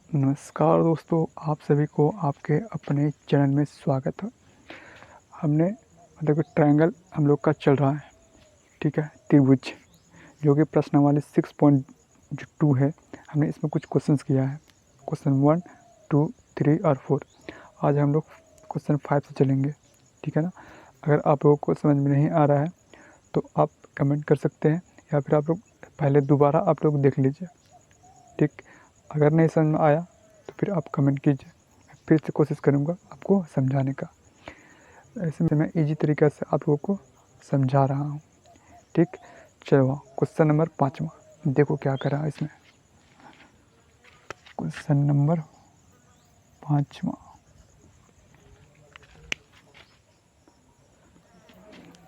नमस्कार दोस्तों, आप सभी को आपके अपने चैनल में स्वागत है। हमने मतलब कि ट्रायंगल हम लोग का चल रहा है, ठीक है, त्रिभुज, जो कि प्रश्नावली 6.2 है। हमने इसमें कुछ क्वेश्चंस किया है, क्वेश्चन 1, 2, 3 और 4। आज हम लोग क्वेश्चन 5 से चलेंगे, ठीक है ना। अगर आप लोगों को समझ में नहीं आ रहा है तो आप कमेंट कर सकते हैं, या फिर आप लोग पहले दोबारा आप लोग देख लीजिए, ठीक। अगर नहीं समझ में आया तो फिर आप कमेंट कीजिए, फिर से कोशिश करूँगा आपको समझाने का। ऐसे में मैं इजी तरीक़े से आप लोगों को समझा रहा हूँ, ठीक। चलो क्वेश्चन नंबर 5वां देखो क्या करा इसमें। क्वेश्चन नंबर 5वां,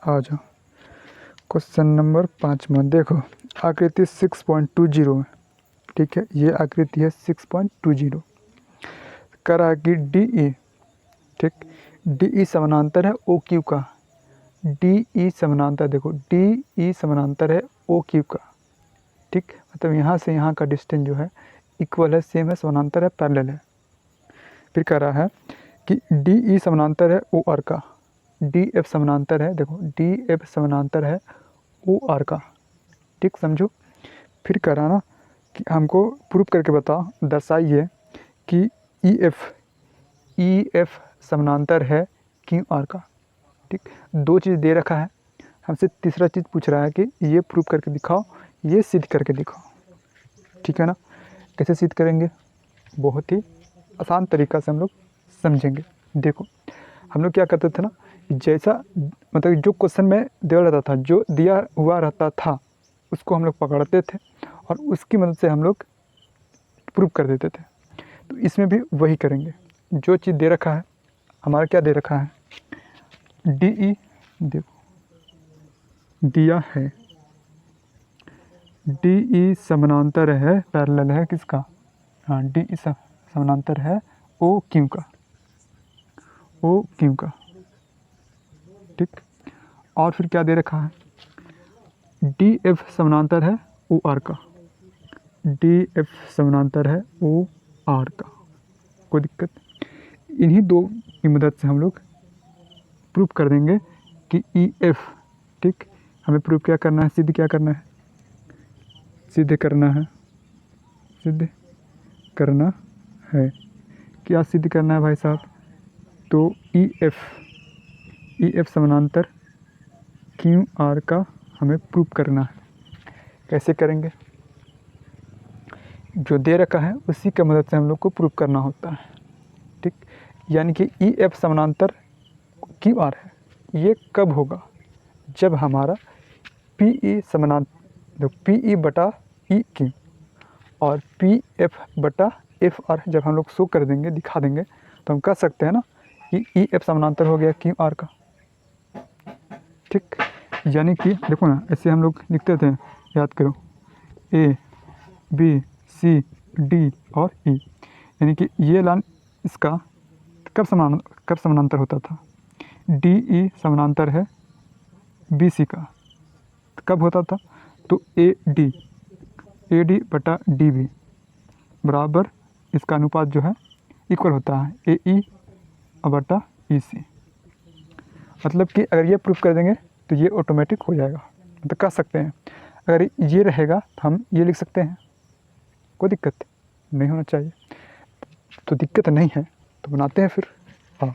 आ जाओ। क्वेश्चन नंबर 5वां देखो, आकृति 6.20 है, ठीक है। ये आकृति है 6.20, करा कि डी ई, ठीक, डी ई समानांतर है ओ क्यू का। डी ई समानांतर, देखो डी ई समानांतर है ओ क्यू का, ठीक। मतलब यहाँ से यहाँ का डिस्टेंस जो है इक्वल है, सेम है, समानांतर है, पैरेलल है। फिर कह रहा है कि डी ई समानांतर है ओ आर का। डी एफ समानांतर है, देखो डी एफ समानांतर है ओ आर का, ठीक, समझो। फिर कह रहा ना कि हमको प्रूफ करके बताओ, दर्शाइए कि ई एफ समानांतर है क्यू आर का, ठीक। दो चीज़ दे रखा है, हमसे तीसरा चीज़ पूछ रहा है कि ये प्रूफ करके दिखाओ, ये सिद्ध करके दिखाओ, ठीक है ना। कैसे सिद्ध करेंगे, बहुत ही आसान तरीक़ा से हम लोग समझेंगे। देखो हम लोग क्या करते थे ना, जैसा मतलब जो क्वेश्चन में दिया रहता था, जो दिया हुआ रहता था, उसको हम लोग पकड़ते थे और उसकी मदद से हम लोग प्रूफ कर देते थे। तो इसमें भी वही करेंगे। जो चीज़ दे रखा है, हमारा क्या दे रखा है, डी ई, देखो दिया है डी ई समानांतर है, पैरेलल है किसका, हाँ डी ई समानांतर है ओ क्यू का, ओ क्यू का, ठीक। और फिर क्या दे रखा है, डी एफ समानांतर है ओ आर का। डी एफ समानांतर है ओ आर का, कोई दिक्कत। इन्हीं दो की मदद से हम लोग प्रूफ कर देंगे कि ई एफ, ठीक। हमें प्रूफ क्या करना है, सिद्ध क्या करना है, सिद्ध करना है, सिद्ध करना है। क्या सिद्ध करना है भाई साहब, तो ई एफ समानांतर क्यू आर का हमें प्रूफ करना है। कैसे करेंगे, जो दे रखा है उसी की मदद से हम लोग को प्रूफ करना होता है, ठीक। यानी कि ई एफ समानांतर क्यू आर है, ये कब होगा, जब हमारा पी ई समानांतर, पी ई बटा ई क्यू और पी एफ बटा एफ आर जब हम लोग शो कर देंगे, दिखा देंगे, तो हम कह सकते हैं ना कि ई एफ समानांतर हो गया क्यू आर का, ठीक। यानी कि देखो ना, ऐसे हम लोग लिखते थे, याद करो, ए बी सी डी और ई, यानी कि ये लाइन इसका कब समानांतर होता था, डी ई समानांतर है बी सी का, कब होता था, तो ए डी बटा डी बी बराबर इसका अनुपात जो है इक्वल होता है ए ई बटा ई सी। मतलब कि अगर ये प्रूफ कर देंगे तो ये ऑटोमेटिक हो जाएगा, मतलब कह सकते हैं। अगर ये रहेगा तो हम ये लिख सकते हैं, कोई दिक्कत नहीं होना चाहिए। तो दिक्कत नहीं है तो बनाते हैं फिर। हाँ,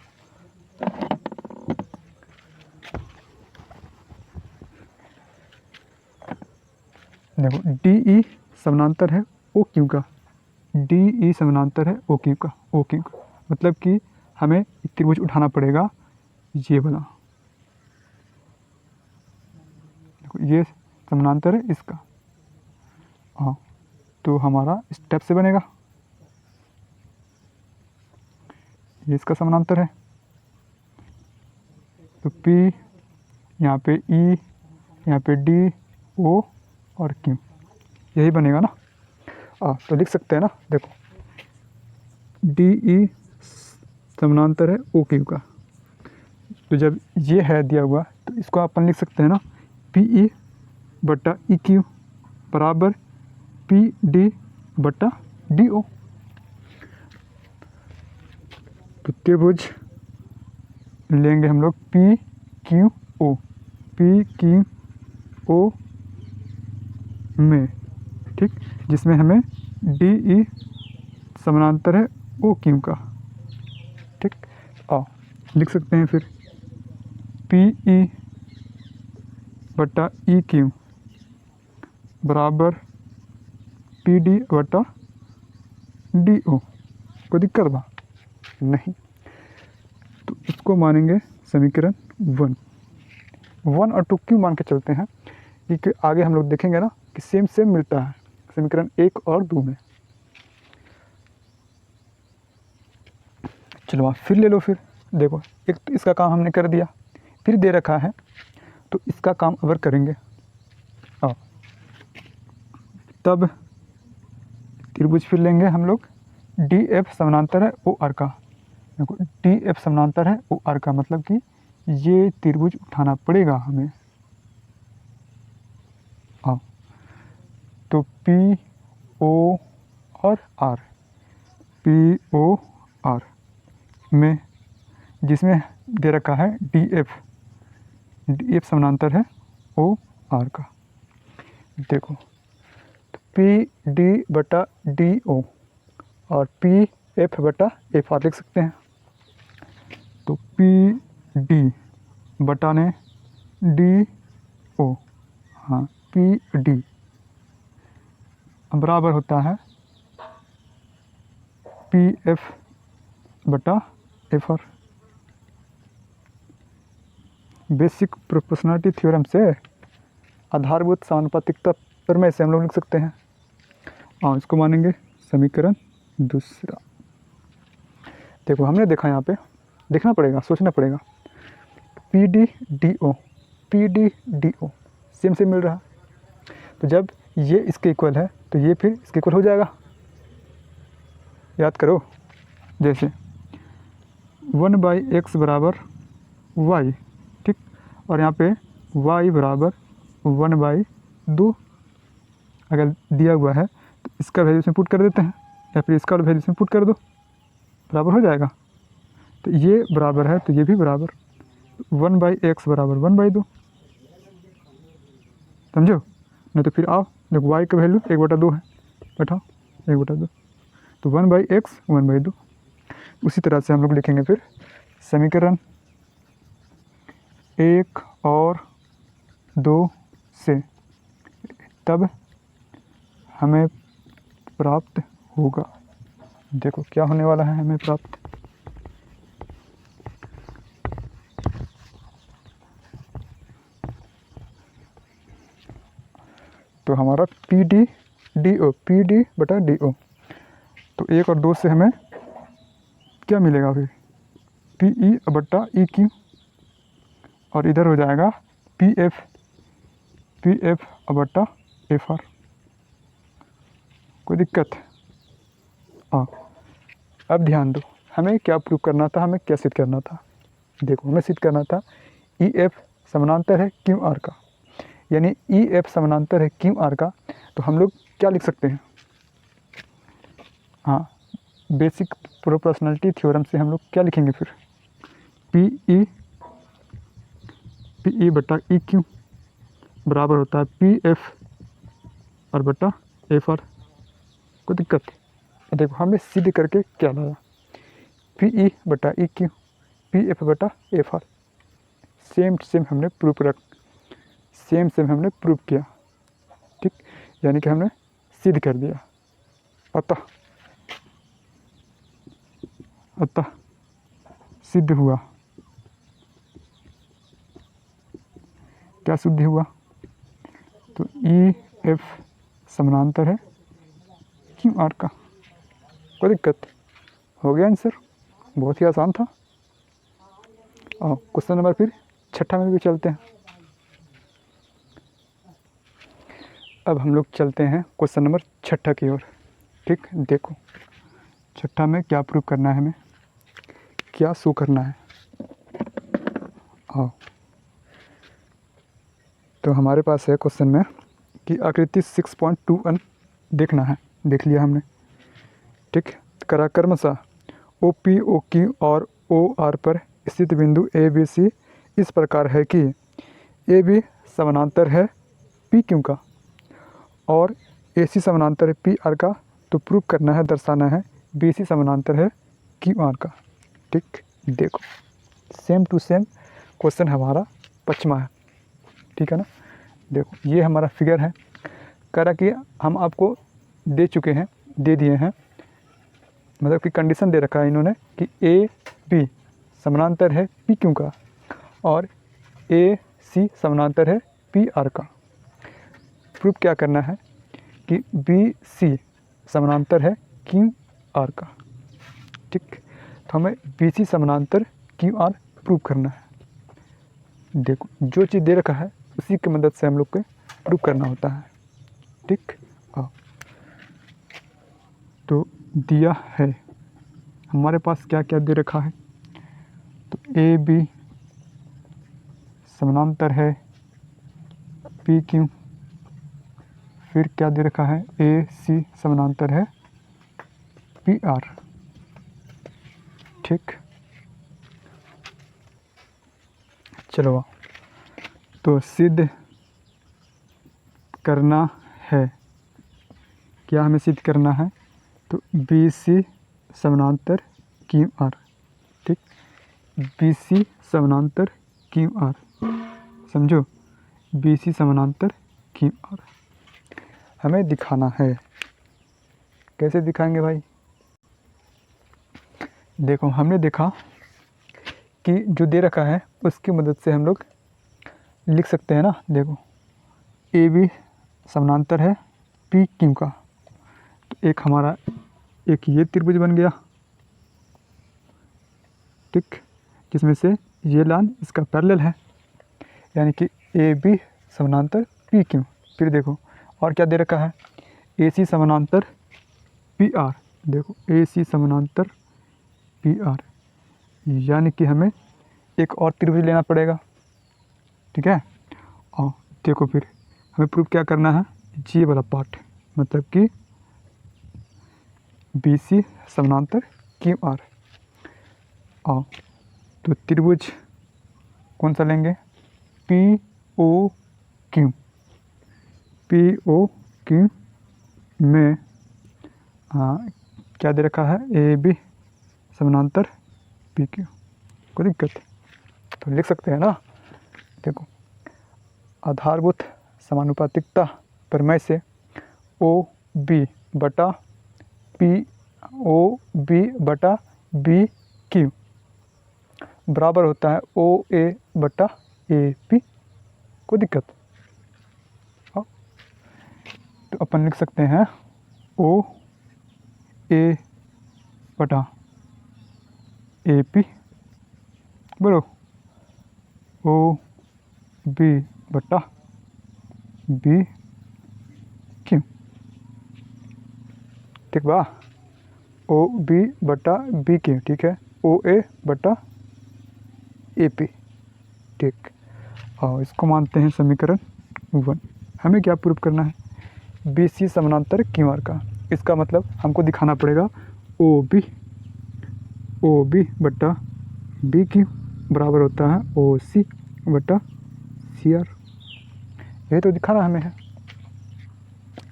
देखो डी ई समानांतर है ओ क्यू का, डी ई समानांतर है ओ क्यू का, ओ क्यू का मतलब कि हमें त्रिभुज उठाना पड़ेगा ये वाला, देखो ये समानांतर है इसका, हाँ, तो हमारा स्टेप से बनेगा, ये इसका समानांतर है, तो P यहाँ पे E, यहाँ पे D, O और Q, यही बनेगा ना। तो लिख सकते हैं ना, देखो डी ई समानांतर है ओ क्यू का, तो जब ये है दिया हुआ तो इसको अपन लिख सकते हैं ना, पी ई बटा ई क्यू बराबर पी डी बटा डी ओ, त्रिभुज लेंगे हम लोग पी क्यू ओ में, ठीक, जिसमें हमें डी ई समानांतर है ओ क्यू का, ठीक। आओ लिख सकते हैं फिर पी ई बटा ई क्यू बराबर पी डी बटा डी ओ। कोई दिक्कत बा नहीं, तो इसको मानेंगे समीकरण 1 और 2 क्यों मान के चलते हैं, क्योंकि आगे हम लोग देखेंगे ना कि सेम मिलता है समीकरण 1 और 2 में। चलो आप फिर ले लो, फिर देखो एक तो इसका काम हमने कर दिया, फिर दे रखा है तो इसका काम अगर करेंगे तब त्रिभुज फिर लेंगे हम लोग डी एफ समानांतर है ओ आर का। देखो डी एफ समानांतर है ओ आर का, मतलब कि ये त्रिभुज उठाना पड़ेगा हमें। तो पी ओ और आर, पी ओ आर में जिसमें दे रखा है डी एफ समानांतर है ओ आर का। देखो तो पी डी बटा डी ओ और पी एफ बटा एफ आर लिख सकते हैं। तो पी डी बटा ने डी ओ, हाँ पी डी बराबर होता है पी एफ बटा F R. Basic proportionality theorem से आधारभूत समानुपातिकता प्रमेय से हम लोग लिख सकते हैं। और इसको मानेंगे समीकरण 2। देखो हमने देखा, यहाँ पे देखना पड़ेगा, सोचना पड़ेगा। P D D O same मिल रहा, तो जब ये इसके इक्वल है तो ये फिर इसके इक्वल हो जाएगा। याद करो, जैसे 1/x बराबर y, ठीक, और यहाँ पे y बराबर 1/2 अगर दिया हुआ है तो इसका वैल्यू इसमें पुट कर देते हैं, या फिर इसका वैल्यू इसमें पुट कर दो, बराबर हो जाएगा। तो ये बराबर है तो ये भी बराबर, 1/x बराबर 1/2, समझो। नहीं तो फिर आओ देखो y का वैल्यू 1/2 है, बैठाओ 1/2, तो 1/x 1/2। उसी तरह से हम लोग लिखेंगे फिर समीकरण 1 और 2 से, तब हमें प्राप्त होगा। देखो क्या होने वाला है हमें प्राप्त, तो हमारा पी डी बटा डी ओ। तो 1 और 2 से हमें क्या मिलेगा फिर, पी ई बटा ई क्यू, और इधर हो जाएगा पी एफ बटा एफ आर। कोई दिक्कत? अब ध्यान दो, हमें क्या प्रूव करना था, हमें क्या सिद्ध करना था। देखो हमें सिद्ध करना था ई एफ समानांतर है क्यू आर का, यानी ई एफ समानांतर है क्यू आर का। तो हम लोग क्या लिख सकते हैं, हाँ बेसिक प्रोपोर्शनलिटी थ्योरम से हम लोग क्या लिखेंगे फिर, पी ई बटा ई क्यू बराबर होता है पी एफ और बटा एफ आर। कोई दिक्कत? देखो हमें सिद्ध करके क्या लाया, पी ई बटा ई क्यू पी एफ बटा एफ आर, सेम हमने हमने प्रूव किया, ठीक, यानी कि हमने सिद्ध कर दिया। अतः सिद्ध हुआ, क्या सिद्ध हुआ, तो ई एफ समानांतर है क्यू आर का। कोई दिक्कत? हो गया आंसर, बहुत ही आसान था। और क्वेश्चन नंबर फिर 6 में भी चलते हैं। अब हम लोग चलते हैं क्वेश्चन नंबर 6 की ओर, ठीक। देखो 6 में क्या प्रूव करना है, हमें क्या शो करना है। आओ, तो हमारे पास है क्वेश्चन में कि आकृति 6.21 देखना है, देख लिया हमने, ठीक। करा क्रमशः ओ पी ओ क्यू और ओ आर पर स्थित बिंदु ए बी सी इस प्रकार है कि ए बी समानांतर है पी क्यू का और ए सी समानांतर है पी आर का, तो प्रूव करना है, दर्शाना है बी सी समानांतर है क्यू आर का। ठीक, देखो सेम टू सेम क्वेश्चन हमारा 5वां है, ठीक है ना। देखो ये हमारा फिगर है, कह रहा कि हम आपको दे चुके हैं, दे दिए हैं, मतलब कि कंडीशन दे रखा है इन्होंने कि ए बी समानांतर है पी क्यू का और ए सी समानांतर है पी आर का। प्रूफ क्या करना है कि बी सी समानांतर है क्यू आर का। ठीक, तो हमें बी सी समानांतर क्यू आर प्रूव करना है। देखो जो चीज़ दे रखा है उसी की मदद से हम लोग को प्रूव करना होता है। ठीक, तो दिया है हमारे पास क्या क्या दे रखा है, तो ए बी समानांतर है पी क्यू, फिर क्या दे रखा है ए सी समानांतर है पी आर। ठीक, चलो तो सिद्ध करना है, क्या हमें सिद्ध करना है, तो बी सी समानांतर क्यू आर। ठीक, बी सी समानांतर क्यू आर, समझो बी सी समानांतर क्यू आर हमें दिखाना है। कैसे दिखाएंगे भाई, देखो हमने देखा कि जो दे रखा है उसकी मदद से हम लोग लिख सकते हैं ना। देखो ए बी समानांतर है पी क्यू का, तो एक हमारा एक ये त्रिभुज बन गया, ठीक, जिसमें से ये लाइन इसका पैरेलल है, यानी कि ए बी समानांतर पी क्यू। फिर देखो और क्या दे रखा है, ए सी समानांतर पी आर। देखो ए सी समानांतर पी आर, यानी कि हमें एक और त्रिभुज लेना पड़ेगा, ठीक है। और देखो फिर हमें प्रूफ क्या करना है, ये वाला पार्ट, मतलब कि बी सी समानांतर क्यू आर। और तो त्रिभुज कौन सा लेंगे, P O Q. P O Q में क्या दे रखा है, ए बी समानांतर पी क्यू। कोई दिक्कत तो लिख सकते हैं ना। देखो आधारभूत समानुपातिकता प्रमेय से ओ बी बटा बी क्यू बराबर होता है ओ ए बटा ए पी। कोई दिक्कत, तो अपन लिख सकते हैं ओ ए बटा ए पी बोलो ओ बी बटा बी क्यू। ठीक बा, ओ बी बटा बी क्यू, ठीक है, ओ ए बटा ए पी। ठीक, और इसको मानते हैं समीकरण 1। हमें क्या प्रूव करना है, बी सी समानांतर क्यू आर का। इसका मतलब हमको दिखाना पड़ेगा ओ बी बटा बी क्यू बराबर होता है ओ सी बटा सी आर। ये तो दिखाना हमें है,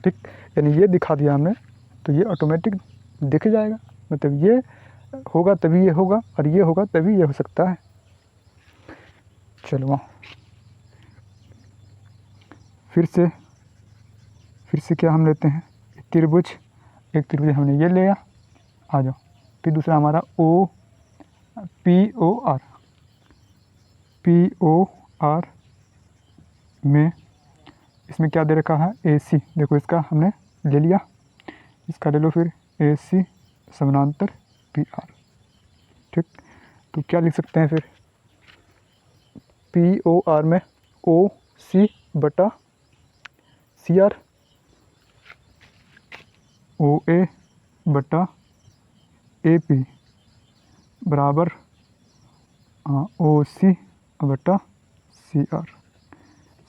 ठीक, यानी ये दिखा दिया हमने तो ये ऑटोमेटिक दिख जाएगा, मतलब ये होगा तभी ये होगा और ये होगा तभी ये हो सकता है। चलो फिर से क्या हम लेते हैं, त्रिभुज, एक त्रिभुज हमने ये लिया, आ जाओ। फिर दूसरा हमारा ओ पी ओ आर में इसमें क्या दे रखा है, ए सी। देखो इसका हमने ले लिया, इसका ले लो फिर ए सी समानांतर पी आर। ठीक, तो क्या लिख सकते हैं फिर, पी ओ आर में ओ सी बटा सी आर, ओ ए बटा ए पी बराबर ओ सी बटा सी आर।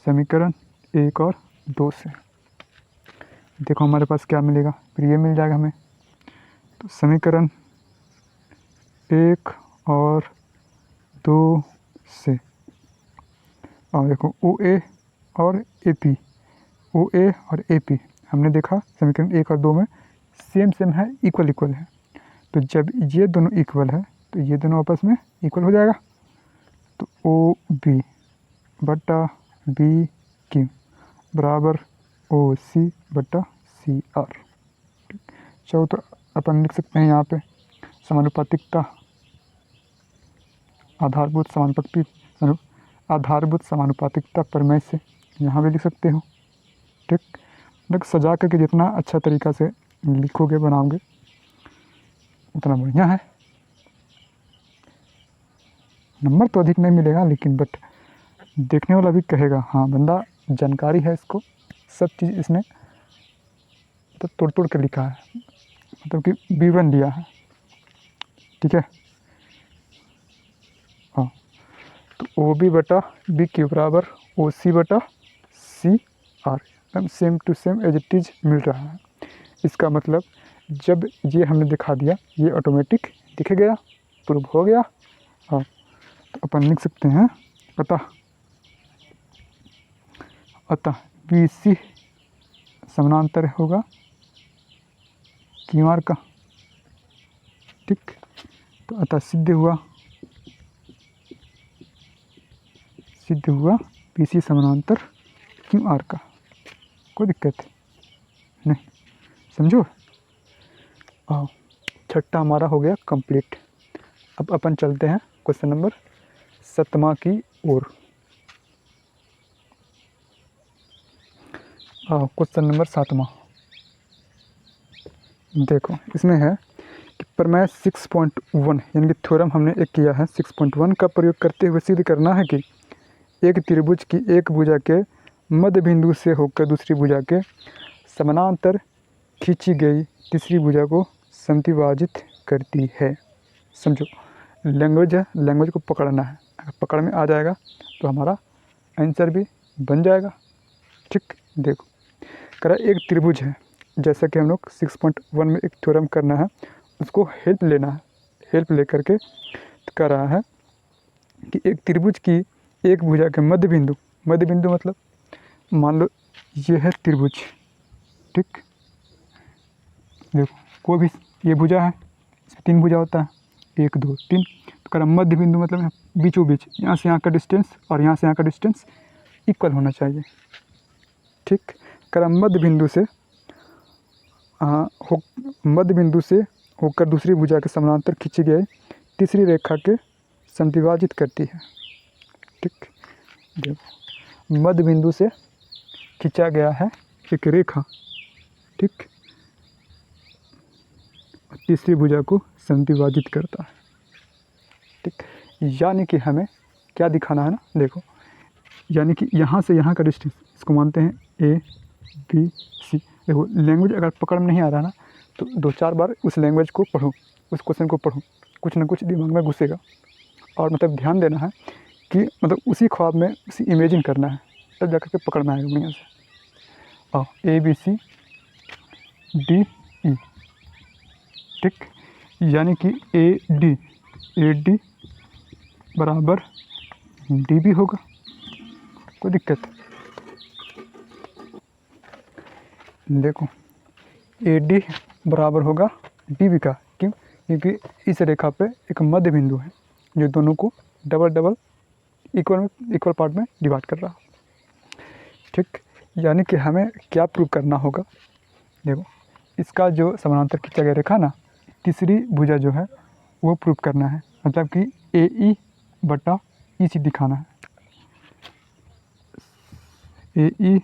समीकरण 1 और 2 से देखो हमारे पास क्या मिलेगा, फिर ये मिल जाएगा हमें। तो समीकरण 1 और 2 से। और देखो ओ ए और ए पी, ओ ए और ए पी हमने देखा समीकरण 1 और 2 में सेम है, इक्वल है। तो जब ये दोनों इक्वल है तो ये दोनों आपस में इक्वल हो जाएगा। तो ओ बी बटा बी क्यू बराबर ओ सी बटा सी आर। चलो तो अपन लिख सकते हैं यहाँ पे समानुपातिकता, आधारभूत समानुपातिकता प्रमेय से यहाँ भी लिख सकते हो। ठीक, मतलब सजा करके जितना अच्छा तरीका से लिखोगे बनाओगे उतना बढ़िया है। नंबर तो अधिक नहीं मिलेगा लेकिन बट देखने वाला भी कहेगा हाँ बंदा जानकारी है, इसको सब चीज़ इसने तो तोड़ कर लिखा है, मतलब कि विवरण दिया है। ठीक है, हाँ। तो ओ बी बटा बी क्यू बराबर ओ सी बटा सी आर, एकदम same to same as it is मिल रहा है। इसका मतलब जब ये हमने दिखा दिया ये ऑटोमेटिक दिख गया, प्रूव हो गया। हाँ, तो अपन लिख सकते हैं अतः बी सी समानांतर होगा क्यू आर का। ठीक, तो अतः सिद्ध हुआ बी सी समानांतर क्यू आर का। कोई दिक्कत नहीं, समझो। आओ, छठा हमारा हो गया कंप्लीट। अब अपन चलते हैं क्वेश्चन नंबर 7 की ओर। क्वेश्चन नंबर 7 देखो, इसमें है कि प्रमेय 6.1 यानी कि थ्योरम हमने एक किया है 6.1 का प्रयोग करते हुए सिद्ध करना है कि एक त्रिभुज की एक भुजा के मध्य बिंदु से होकर दूसरी भुजा के समानांतर खींची गई तीसरी भुजा को समद्विभाजित करती है। समझो, लैंग्वेज है, लैंग्वेज को पकड़ना है, अगर पकड़ में आ जाएगा तो हमारा आंसर भी बन जाएगा। ठीक, देखो करा एक त्रिभुज है, जैसा कि हम लोग 6.1 में एक थ्योरम करना है, उसको हेल्प लेना है। हेल्प लेकर के कर रहा है कि एक त्रिभुज की एक भुजा के मध्य बिंदु मतलब मान लो ये है त्रिभुज। ठीक, देखो कोई भी ये भुजा है, इसमें 3 भुजा होता है, 1 2 3। तो कर मध्य बिंदु मतलब बीचों बीच, यहाँ से यहाँ का डिस्टेंस और यहाँ से यहाँ का डिस्टेंस इक्वल होना चाहिए। ठीक, कर मध्य बिंदु से होकर दूसरी भुजा के समानांतर खींची गई तीसरी रेखा के समद्विभाजित करती है। ठीक, देखो मध्य बिंदु से खींचा गया है एक रेखा, ठीक, तीसरी भुजा को समद्विभाजित करता है। ठीक, यानी कि हमें क्या दिखाना है ना, देखो यानी कि यहाँ से यहाँ का डिस्टेंस, इसको मानते हैं ए बी सी। देखो लैंग्वेज अगर पकड़ में नहीं आ रहा ना तो 2-4 बार उस लैंग्वेज को पढ़ो, उस क्वेश्चन को पढ़ो, कुछ ना कुछ दिमाग में घुसेगा। और मतलब ध्यान देना है कि मतलब उसी ख्वाब में उसी इमेजिन करना है, तब जाकर के पकड़ में आएगा बढ़िया से। और ए बी सी डी ई। ठीक, यानी कि ए डी बराबर डी बी होगा। कोई दिक्कत? देखो ए डी बराबर होगा डी बी का। क्यों? क्योंकि इस रेखा पे एक मध्य बिंदु है जो दोनों को डबल इक्वल पार्ट में डिवाइड कर रहा है। ठीक, यानी कि हमें क्या प्रूव करना होगा, देखो इसका जो समानांतर खींचा गया रेखा ना, तीसरी भुजा जो है वो प्रूव करना है, मतलब कि ए ई बटा ई सी दिखाना है। ए ई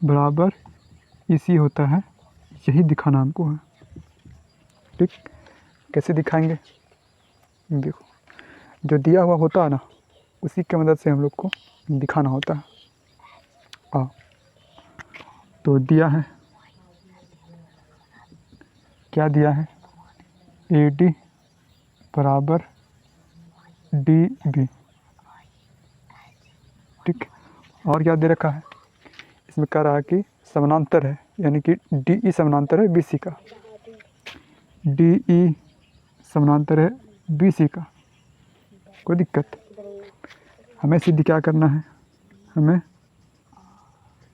बराबर ई सी होता है, यही दिखाना हमको है। ठीक, कैसे दिखाएंगे? देखो जो दिया हुआ होता है ना उसी की मदद से हम लोग को दिखाना होता है। तो दिया है, क्या दिया है, ए डी बराबर डी बी। ठीक, और क्या दे रखा है, इसमें कह रहा है कि समानांतर है, यानी कि डी ई समानांतर है बी सी का, डी ई समानांतर है बी सी का। कोई दिक्कत? हमें सिद्ध क्या करना है? हमें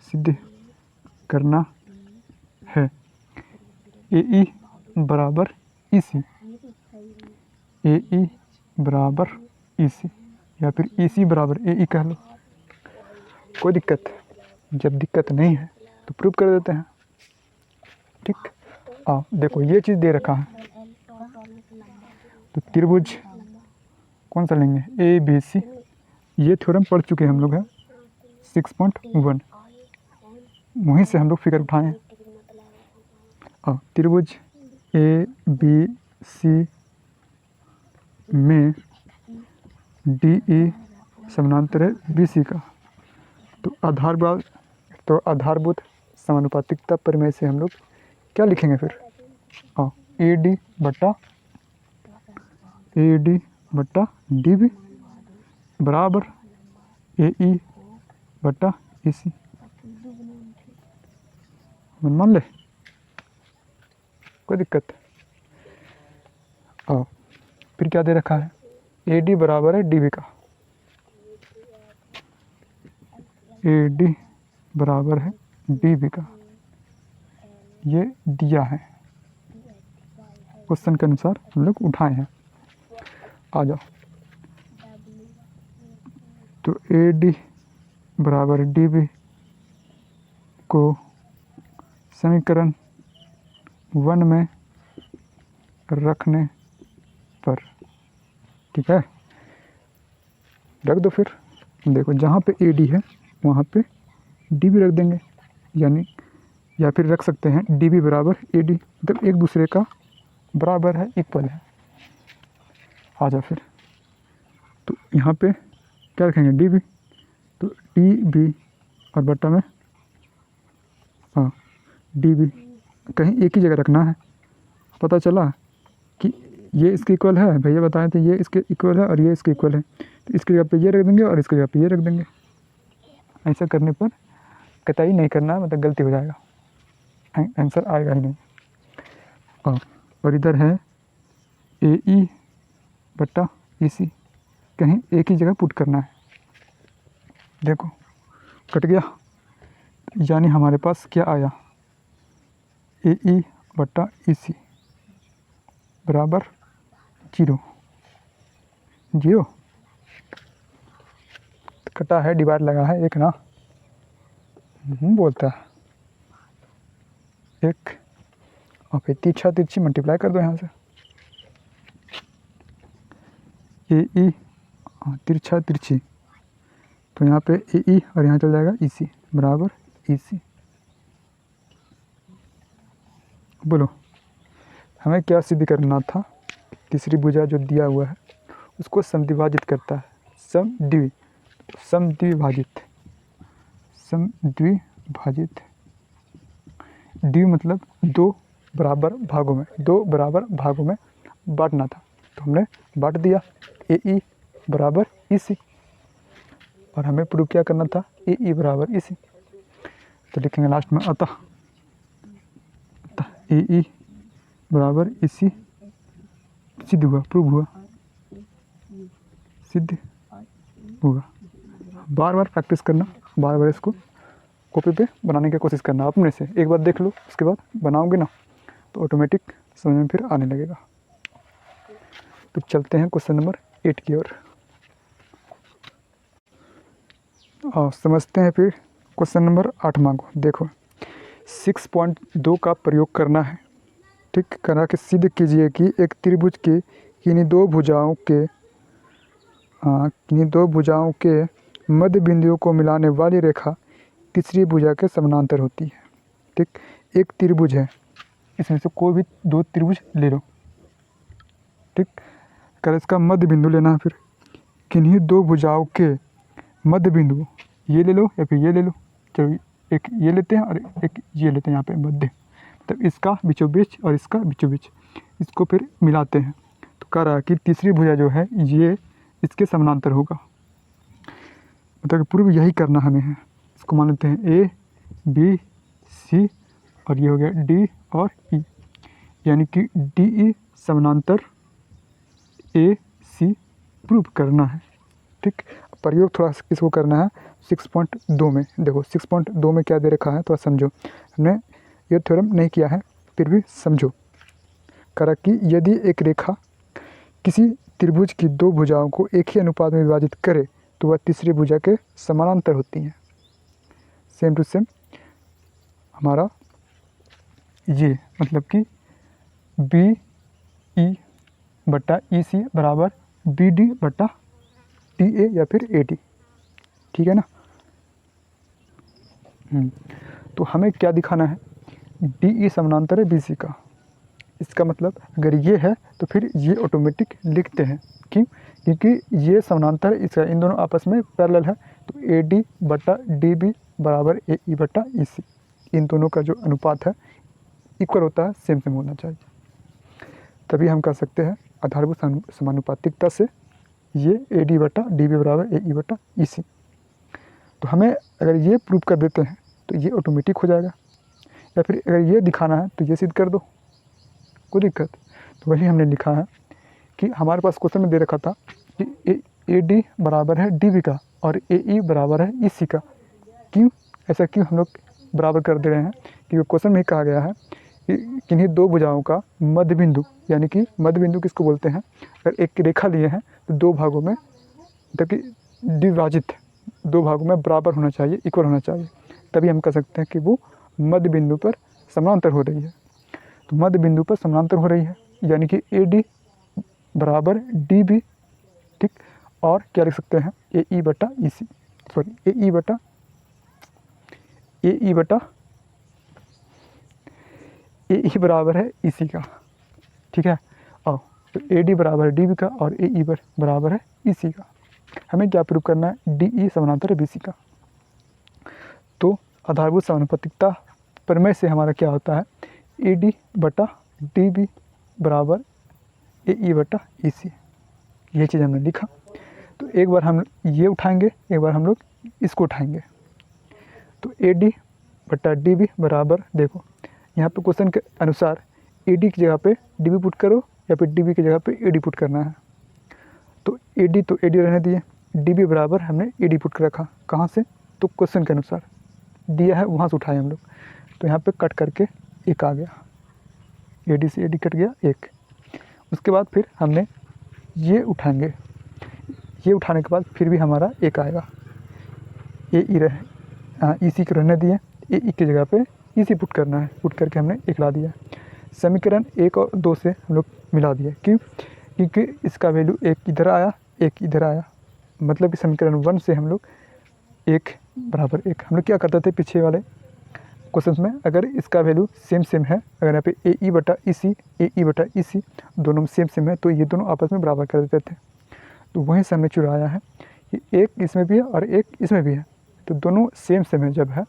सिद्ध करना है ए ई बराबर ई सी, ए ई बराबर ई सी, या फिर ई सी बराबर ए ई कह लो। कोई दिक्कत? जब दिक्कत नहीं है तो प्रूव कर देते हैं। ठीक, देखो ये चीज़ दे रखा है, तो त्रिभुज कौन सा लेंगे? A B C. ये थ्योरम पढ़ चुके हैं हम लोग, है 6.1, वहीं से हम लोग फिगर उठाए हैं। त्रिभुज ए बी सी में डी ई समानांतर है बी सी का, तो आधारभूत समानुपातिकता प्रमेय से हम लोग क्या लिखेंगे फिर? ए डी बट्टा डी बी बराबर ए ई बट्टा ई सी। मान ले, कोई दिक्कत? फिर क्या दे रखा है? ए डी बराबर है डी बी का, ए डी बराबर है डी बी का, ये दिया है, क्वेश्चन के अनुसार हम लोग उठाए हैं। आ जाओ, तो ए डी बराबर डी बी को समीकरण 1 में रखने पर, ठीक है, रख दो। फिर देखो, जहाँ पे ए डी है वहाँ पे डी बी रख देंगे, यानी या फिर रख सकते हैं डी बी बराबर ए डी, मतलब एक दूसरे का बराबर है, इक्वल है। आ जाओ फिर, तो यहाँ पे क्या रखेंगे? डी बी, तो डी बी और बट्टा में डी बी, कहीं एक ही जगह रखना है। पता चला कि ये इसके इक्वल है, भैया बताए थे ये इसके इक्वल है और ये इसके इक्वल है, तो इसकी जगह पे ये रख देंगे और इसकी जगह पे ये रख देंगे। ऐसा करने पर कतई नहीं करना है, मतलब गलती हो जाएगा, आंसर आएगा ही नहीं। और इधर है ए ई बट्टा ई सी, कहीं एक ही जगह पुट करना है। देखो कट गया, यानी हमारे पास क्या आया? ए ई बट्टा ई सी बराबर 0 0, कटा है, डिवाइड लगा है एक ना, बोलता है एक, और फिर तिरछा तिरछी मल्टीप्लाई कर दो यहाँ से, ए ई तिरछा तिरछी, तो यहाँ पे ए ई और यहाँ चल जाएगा ई सी बराबर ई सी। बोलो हमें क्या सिद्ध करना था? तीसरी भुजा जो दिया हुआ है उसको समद्विभाजित करता है, समद्विभाजित, डी मतलब दो बराबर भागों में बांटना था, तो हमने बांट दिया, ए ई बराबर ई सी, और हमें प्रूव क्या करना था? ए ई बराबर ई सी। तो लिखेंगे लास्ट में अतः ए ई बराबर ई सी सिद्ध हुआ, प्रूव हुआ, सिद्ध हुआ। बार बार प्रैक्टिस करना, बार बार इसको कॉपी पे बनाने की कोशिश करना अपने से। एक बार देख लो, उसके बाद बनाओगे ना तो ऑटोमेटिक समझ में फिर आने लगेगा। तो चलते हैं क्वेश्चन नंबर 8 की ओर, और समझते हैं फिर क्वेश्चन नंबर 8वां को। देखो 6.2 का प्रयोग करना है, ठीक, करा के सिद्ध कीजिए कि एक त्रिभुज की किन्हीं दो भुजाओं के मध्य बिंदुओं को मिलाने वाली रेखा तीसरी भुजा के समानांतर होती है। ठीक, एक त्रिभुज है, इसमें से कोई भी दो त्रिभुज ले लो, ठीक, कर इसका मध्य बिंदु लेना है। फिर किन्हीं दो भुजाओं के मध्य बिंदु, ये ले लो या फिर ये ले लो, चलो एक ये लेते हैं और एक ये लेते हैं, यहाँ पे मध्य, तो इसका बीचों बीच और इसका बीचों बीच, इसको फिर मिलाते हैं। तो कह रहा है कि तीसरी भुजा जो है ये इसके समानांतर होगा, मतलब पूर्व यही करना हमें है। इसको मान लेते हैं ए बी सी, और ये हो गया डी और ई, यानी कि डी ई समानांतर ए सी प्रूव करना है। ठीक, प्रयोग थोड़ा किसको करना है 6.2 में। देखो 6.2 में क्या दे रखा है, थोड़ा समझो। हमने ये थ्योरम नहीं किया है, फिर भी समझो। करा कि यदि एक रेखा किसी त्रिभुज की दो भुजाओं को एक ही अनुपात में विभाजित करे तो वह तीसरी भुजा के समानांतर होती हैं। सेम टू सेम हमारा ये मतलब कि बी ई बटा ई सी बराबर बी डी बटा टी ए या फिर ए डी। ठीक है ना। तो हमें क्या दिखाना है, डी ई समानांतर है बी सी का। इसका मतलब अगर ये है तो फिर ये ऑटोमेटिक लिखते हैं। क्यों? क्योंकि ये समानांतर है, इसका इन दोनों आपस में पैरेलल है। तो ए डी बटा डी बी बराबर ए ई बटा ई सी। इन दोनों का जो अनुपात है इक्वल होता है, सेम सेम होना चाहिए, तभी हम कह सकते हैं आधारभूत समानुपातिकता से ये ए डी बटा डी बी बराबर ए ई बटा ई सी। तो हमें अगर ये प्रूव कर देते हैं तो ये ऑटोमेटिक हो जाएगा, या फिर अगर ये दिखाना है तो ये सिद्ध कर दो, कोई दिक्कत। तो वही हमने लिखा है कि हमारे पास क्वेश्चन में दे रखा था कि ए डी बराबर है डी बी का और ए ई बराबर है ई सी का। क्यों ऐसा क्यों हम लोग बराबर कर दे रहे हैं? क्योंकि क्वेश्चन में ही कहा गया है कि किन्हीं दो भुजाओं का मध्य बिंदु, यानी कि मध्य बिंदु किसको बोलते हैं, अगर एक रेखा लिए हैं तो दो भागों में मतलब कि द्विभाजित दो भागों में बराबर होना चाहिए, इक्वल होना चाहिए, तभी हम कह सकते हैं कि वो मध्य बिंदु पर समानांतर हो रही है। तो मध्य बिंदु पर समानांतर हो रही है, यानी कि ए डी बराबर डी बी। ठीक, और क्या लिख सकते हैं ए ई बटा ई सी, सॉरी ए ई बटा ए ई बराबर है ई सी का। ठीक है, और तो ए डी बराबर है डी बी का और ए ई बराबर है ई सी का। हमें क्या प्रूव करना है, डी ई समानांतर है बी सी का। तो आधारभूत समानुपातिकता प्रमेय से हमारा क्या होता है, ए डी बटा डी बी बराबर ए ई बटा ई सी। ये चीज़ हमने लिखा। तो एक बार हम ये उठाएंगे, एक बार हम लोग इसको उठाएंगे। तो ए डी बटा डी बी बराबर, देखो यहाँ पे क्वेश्चन के अनुसार ए डी की जगह पे डी बी पुट करो या फिर डी बी की जगह पे ए डी पुट करना है। तो ए डी रहने दिए, डी बी बराबर हमने ए डी पुट कर रखा। कहाँ से? तो क्वेश्चन के अनुसार दिया है वहाँ से उठाए हम लोग। तो यहाँ पे कट करके एक आ गया, ए डी से ए डी कट गया एक। उसके बाद फिर हमने ये उठाएंगे, ये उठाने के बाद फिर भी हमारा एक आएगा। ए ई रहे ई सी को रहने दिए, ए ई की जगह पे ई सी पुट करना है, पुट करके हमने एक ला दिया। समीकरण 1 और 2 से हम लोग मिला दिए। क्यों? क्योंकि इसका वैल्यू एक इधर आया, एक इधर आया, मतलब कि समीकरण 1 से हम लोग एक बराबर एक। हम लोग क्या करते थे पिछले वाले क्वेश्चन में, अगर इसका वैल्यू सेम सेम है, अगर यहाँ पे ए ई बटा ई सी दोनों में सेम सेम है तो ये दोनों आपस में बराबर कर देते थे। तो वहीं से हमने चुराया है कि एक इसमें भी है और एक इसमें भी है, तो दोनों सेम सेम है जब है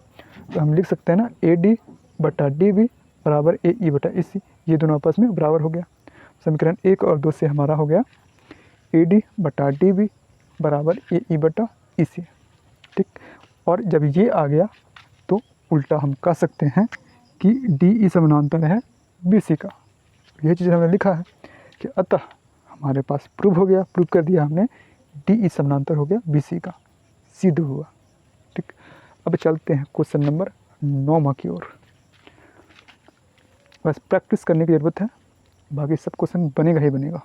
तो हम लिख सकते हैं ना ए डी बटा डी बी बराबर ए ई बटा ई सी। ये दोनों आपस में बराबर हो गया। समीकरण 1 और 2 से हमारा हो गया ए डी बटा डी बी बराबर ए ई बटा ई सी। ठीक, और जब ये आ गया तो उल्टा हम कह सकते हैं कि डी ई समानांतर है बी सी का। यह चीज़ हमने लिखा है कि अतः हमारे पास प्रूव हो गया, प्रूव कर दिया हमने, डी ई समानांतर हो गया बी सी का, सिद्ध हुआ। ठीक, अब चलते हैं क्वेश्चन नंबर 9 की ओर। बस प्रैक्टिस करने की ज़रूरत है, बाकी सब क्वेश्चन बनेगा ही बनेगा।